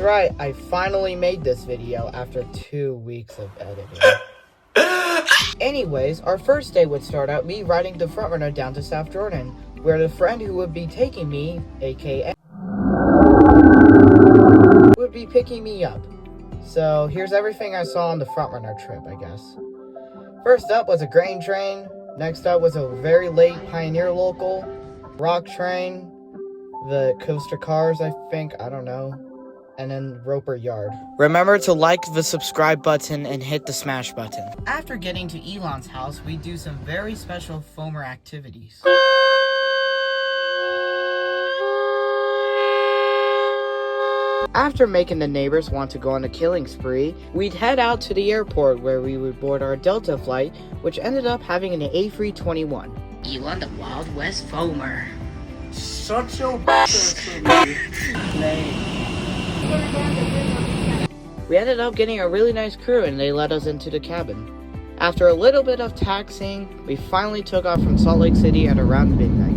right, I finally made this video after 2 weeks of editing. Anyways, our first day would start out me riding the frontrunner down to South Jordan, where the friend who would be taking me, aka, would be picking me up. So here's everything I saw on the frontrunner trip, I guess. First up was a grain train. Next up was a very late Pioneer local, rock train, the coaster cars, I think, I don't know, and then Roper Yard. Remember to like the subscribe button and hit the smash button. After getting to Elon's house, we do some very special Foamer activities. After making the neighbors want to go on a killing spree, we'd head out to the airport where we would board our Delta flight, which ended up having an A321. Elon the Wild West Foamer. Shut your We ended up getting a really nice crew and they let us into the cabin. After a little bit of taxiing, we finally took off from Salt Lake City at around midnight.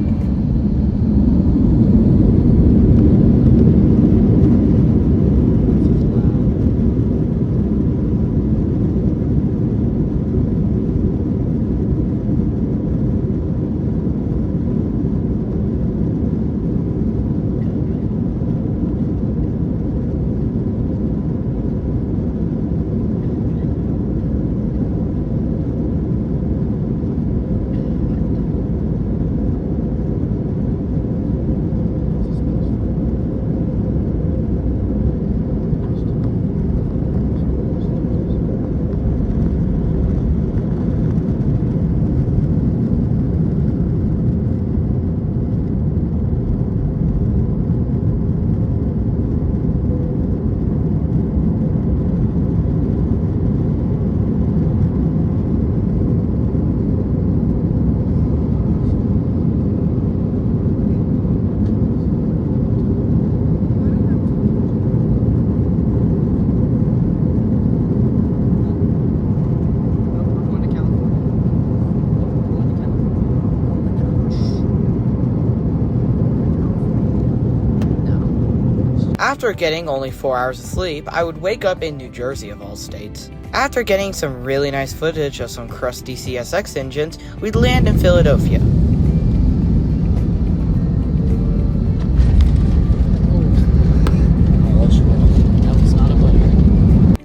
After getting only 4 hours of sleep, I would wake up in New Jersey of all states. After getting some really nice footage of some crusty CSX engines, we'd land in Philadelphia.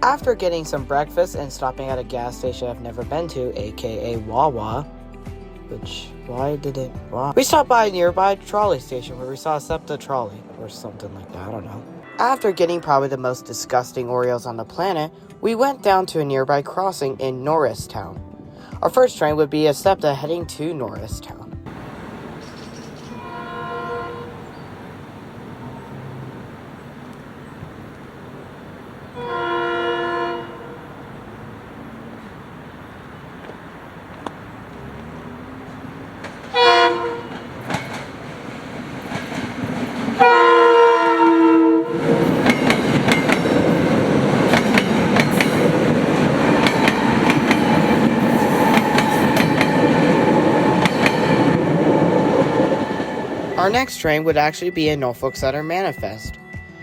After getting some breakfast and stopping at a gas station I've never been to, aka Wawa, we stopped by a nearby trolley station where we saw a SEPTA trolley, or something like that, I don't know. After getting probably the most disgusting Oreos on the planet, we went down to a nearby crossing in Norristown. Our first train would be a SEPTA heading to Norristown. Our next train would actually be a Norfolk Southern Manifest.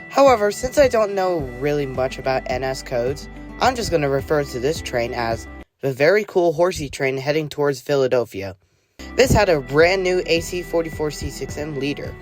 However, since I don't know really much about NS codes, I'm just going to refer to this train as the very cool horsey train heading towards Philadelphia. This had a brand new AC-44C6M leader.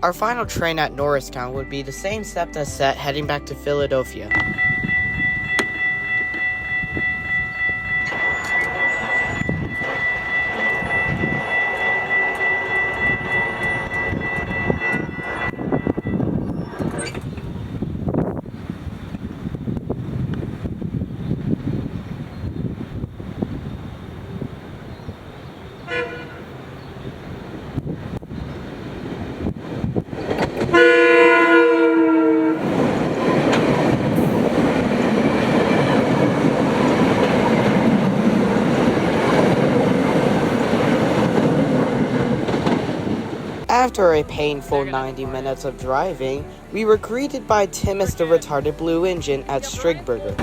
Our final train at Norristown would be the same SEPTA set heading back to Philadelphia. After a painful 90 minutes of driving, we were greeted by Timmins the retarded blue engine at Strasburg.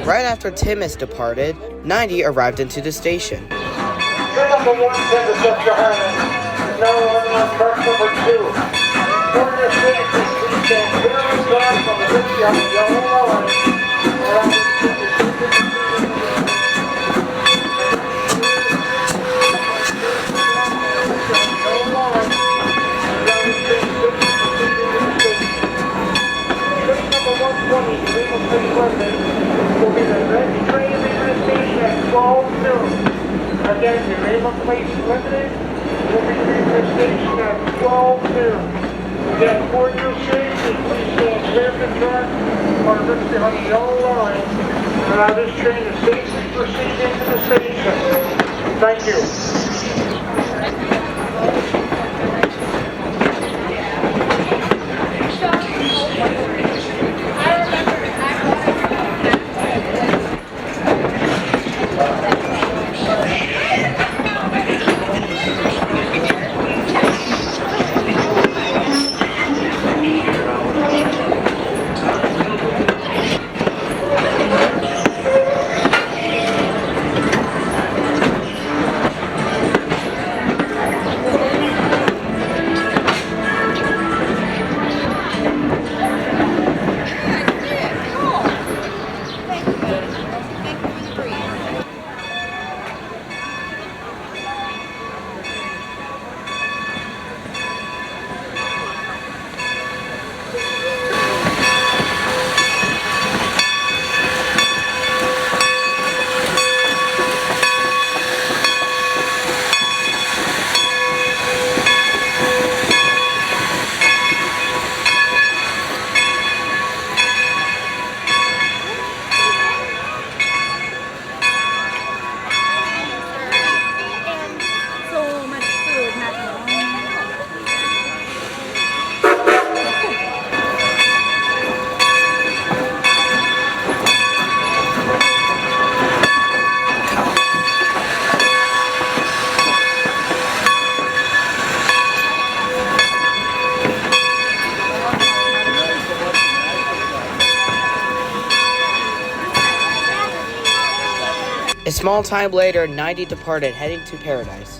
Right after Timmins departed, 90 arrived into the station. Train number 1 sent us up to Harlan. Now running on track number 2. During this station, please stand clear and guard from the city on the yellow line. Around the Train number 120, Reupload will be the next train leaving the station at 12 noon. Again, the Railfans Limited will be leaving the station at 12 noon. Again, for your safety, please stand clear and guard on the behind the yellow line. Allow this train to safely proceed into the station. Thank you. A small time later, 90 departed, heading to Paradise.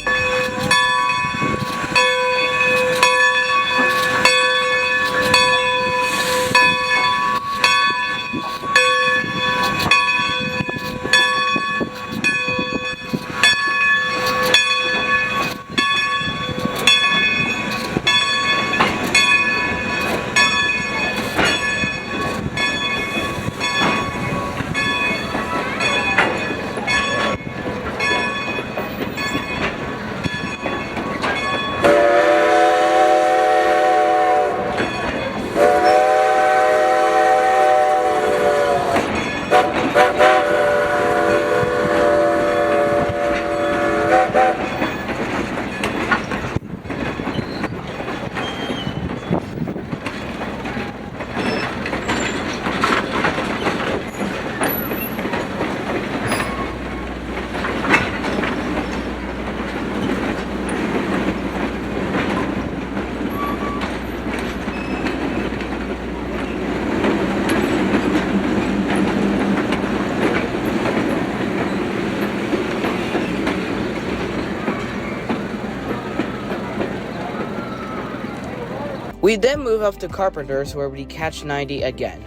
We then move up to Carpenter's, where we catch 90 again.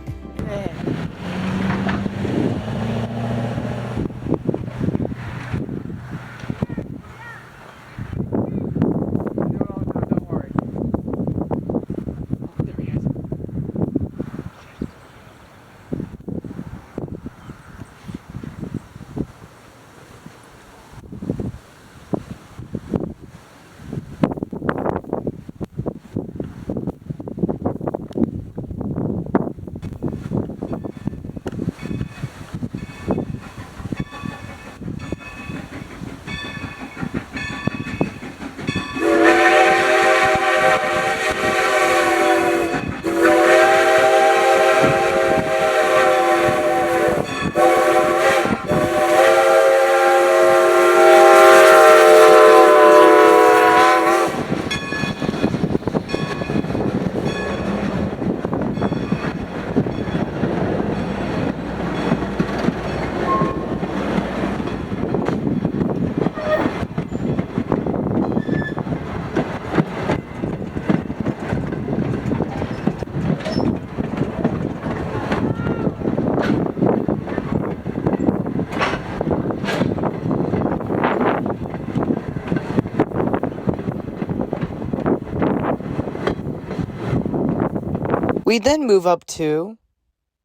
We then move up to...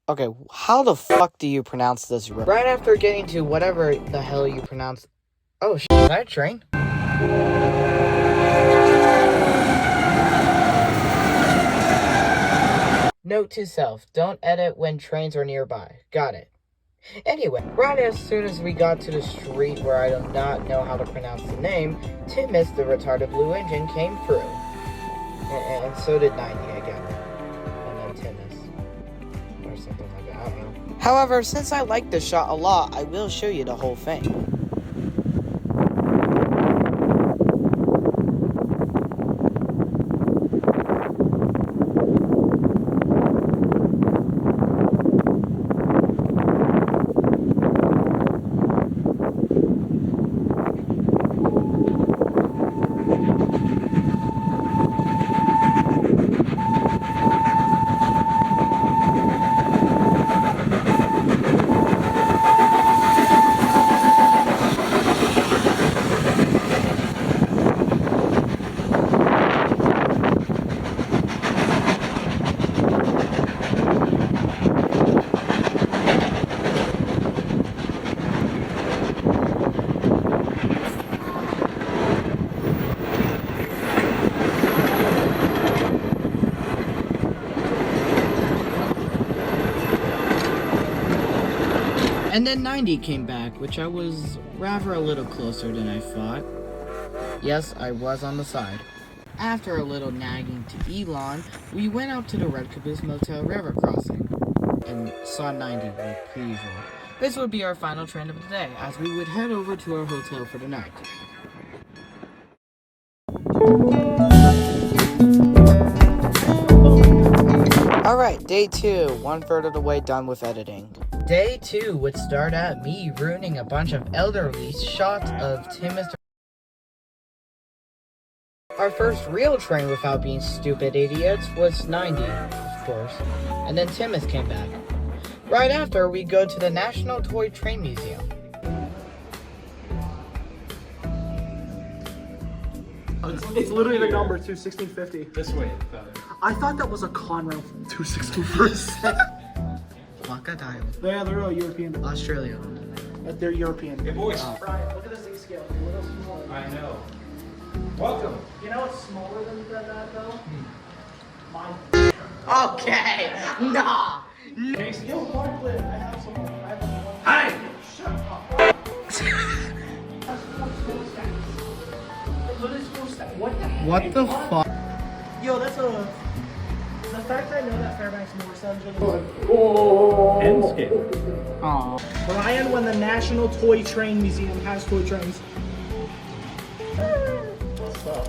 Okay, how the fuck do you pronounce this road? Right after getting to whatever the hell you pronounce... Oh, shit, is that a train? Note to self, don't edit when trains are nearby. Got it. Anyway, right as soon as we got to the street where I do not know how to pronounce the name, Timus, the retarded blue engine, came through. And so did 90 again. And then Timus. Or something like that, I don't know. However, since I like this shot a lot, I will show you the whole thing. And then 90 came back, which I was rather a little closer than I thought. Yes, I was on the side. After a little nagging to Elon, we went up to the Red Caboose Motel River Crossing and saw 90 with preview. This would be our final train of the day, as we would head over to our hotel for the night. Alright, day 2, 1/3 of the way done with editing. Day 2 would start at me ruining a bunch of elderly shots of Timus. Our first real train without being stupid idiots was 90, of course, and then Timus came back. Right after, we go to the National Toy Train Museum. It's literally the number 21650. This way. I thought that was a Conrail 261st. Crocodile. Yeah, they're all European. Australia. They're European. Hey boys. Brian, look at this Z scale. It's a little smaller. I know. Welcome. You know what's smaller than that though? Mine. Okay, nah. Yo, Bartlett, I have some. Hi. Shut up. What the fuck? Yo, that's a. The fact I know that Fairbanks Moore sounds really good. End skip. Aww. Brian, when the National Toy Train Museum has toy trains. What's up?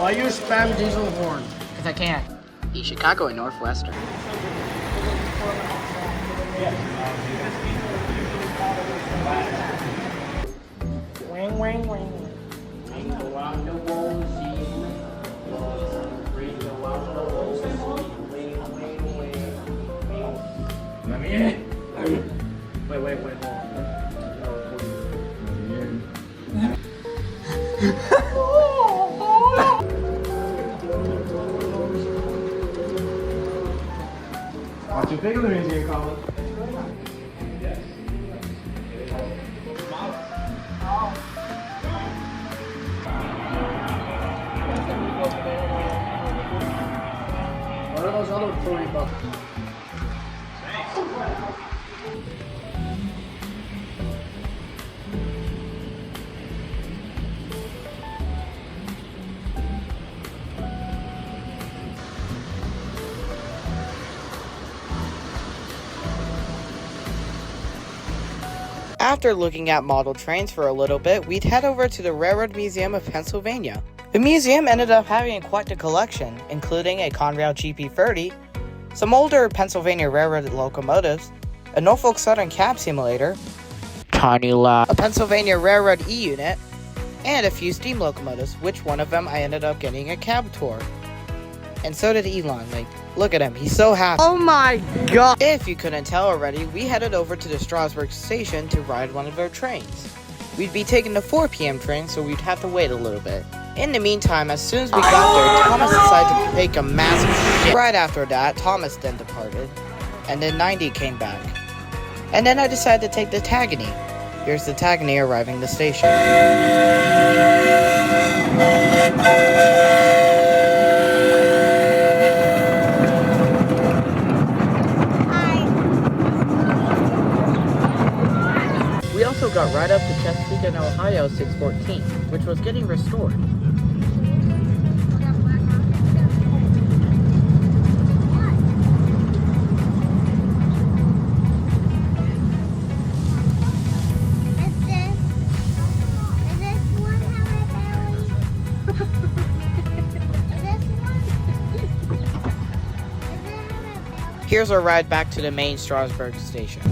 Why you spam diesel horn? Because I can't. East Chicago and Northwestern. Wang, wang, wang. Let me in. Wait, hold on. What you think of the museum, Colin? Yes. What are those other $40? After looking at model trains for a little bit, we'd head over to the Railroad Museum of Pennsylvania. The museum ended up having quite a collection, including a Conrail GP30, some older Pennsylvania Railroad locomotives, a Norfolk Southern cab simulator, a Pennsylvania Railroad E-unit, and a few steam locomotives, which one of them I ended up getting a cab tour. And so did Elon. Like, look at him, he's so happy. Oh my god! If you couldn't tell already, we headed over to the Strasburg station to ride one of their trains. We'd be taking the 4 p.m. train, so we'd have to wait a little bit. In the meantime, as soon as we got there, Thomas decided to take a massive shit. Right after that, Thomas then departed, and then 90 came back. And then I decided to take the Tagany. Here's the Tagany arriving at the station. We also got right up to Chesapeake and Ohio 614, which was getting restored. Here's our ride back to the main Strasburg station.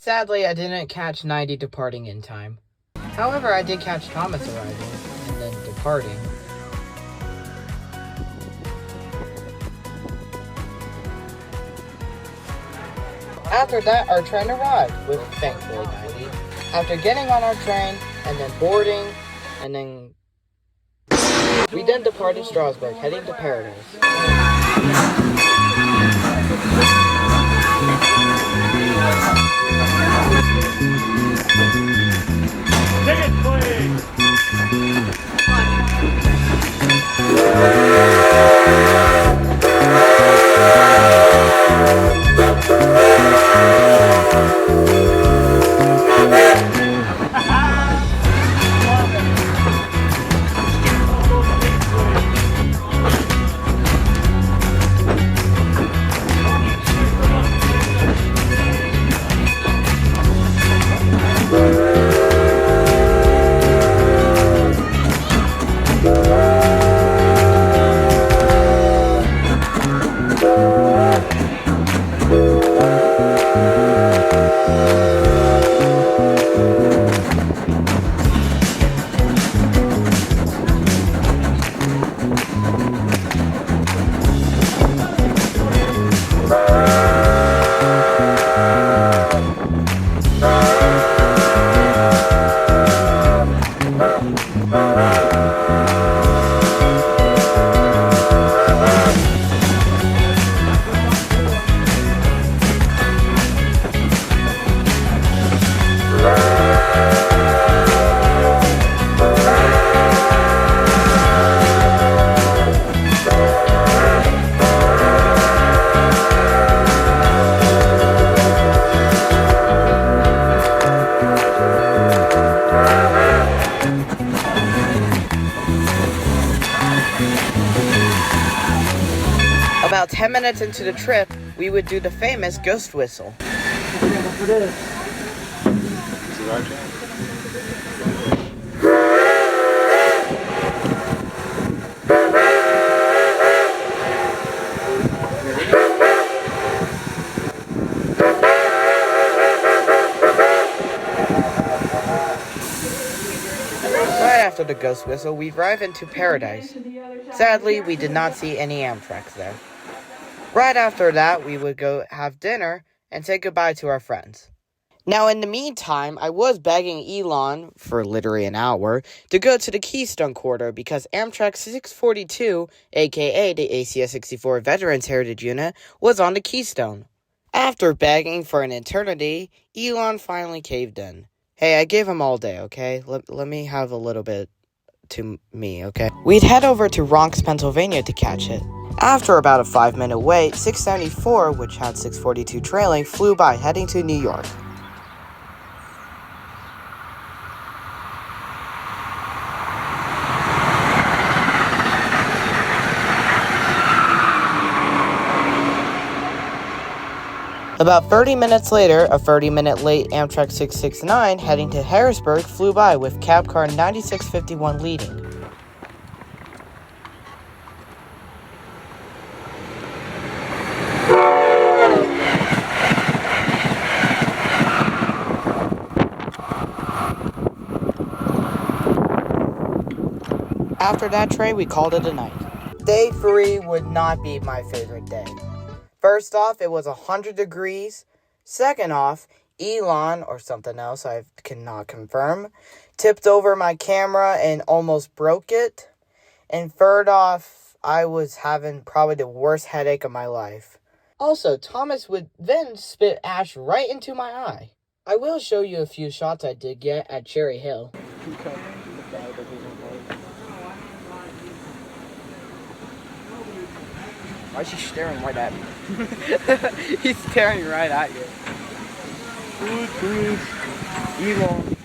Sadly, I didn't catch 90 departing in time. However, I did catch Thomas arriving and then departing. After that, our train arrived, with thankfully 90. After getting on our train, and then boarding, and then... we then departed Strasburg, heading to Paradise. Ticket, please. 10 minutes into the trip, we would do the famous ghost whistle. Look at this. Is it our turn? Right after the ghost whistle, we drive into Paradise. Sadly, we did not see any Amtrak there. Right after that, we would go have dinner and say goodbye to our friends. Now, in the meantime, I was begging Elon, for literally an hour, to go to the Keystone Corridor because Amtrak 642, aka the ACS 64 Veterans Heritage Unit, was on the Keystone. After begging for an eternity, Elon finally caved in. Hey, I gave him all day, okay? Let me have a little bit to me, okay? We'd head over to Ronks, Pennsylvania to catch it. After about a 5-minute wait, 674, which had 642 trailing, flew by, heading to New York. About 30 minutes later, a 30-minute late Amtrak 669 heading to Harrisburg flew by with cab car 9651 leading. After that train, we called it a night. Day 3 would not be my favorite day. First off, it was 100 degrees. Second off, Elon, or something else I cannot confirm, tipped over my camera and almost broke it. And third off, I was having probably the worst headache of my life. Also, Thomas would then spit ash right into my eye. I will show you a few shots I did get at Cherry Hill. Why is he staring right at me? He's staring right at you. Please, Elon.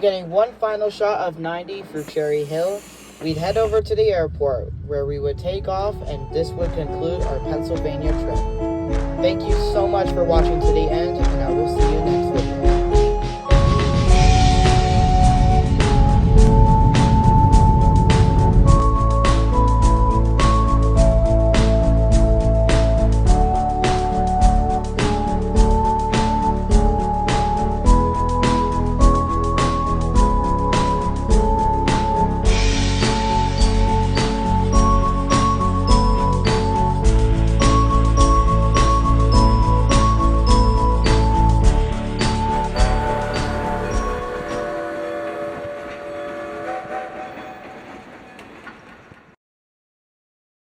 getting one final shot of 90 for Cherry Hill, we'd head over to the airport where we would take off, and this would conclude our Pennsylvania trip. Thank you so much for watching to the end, and I will see you next video.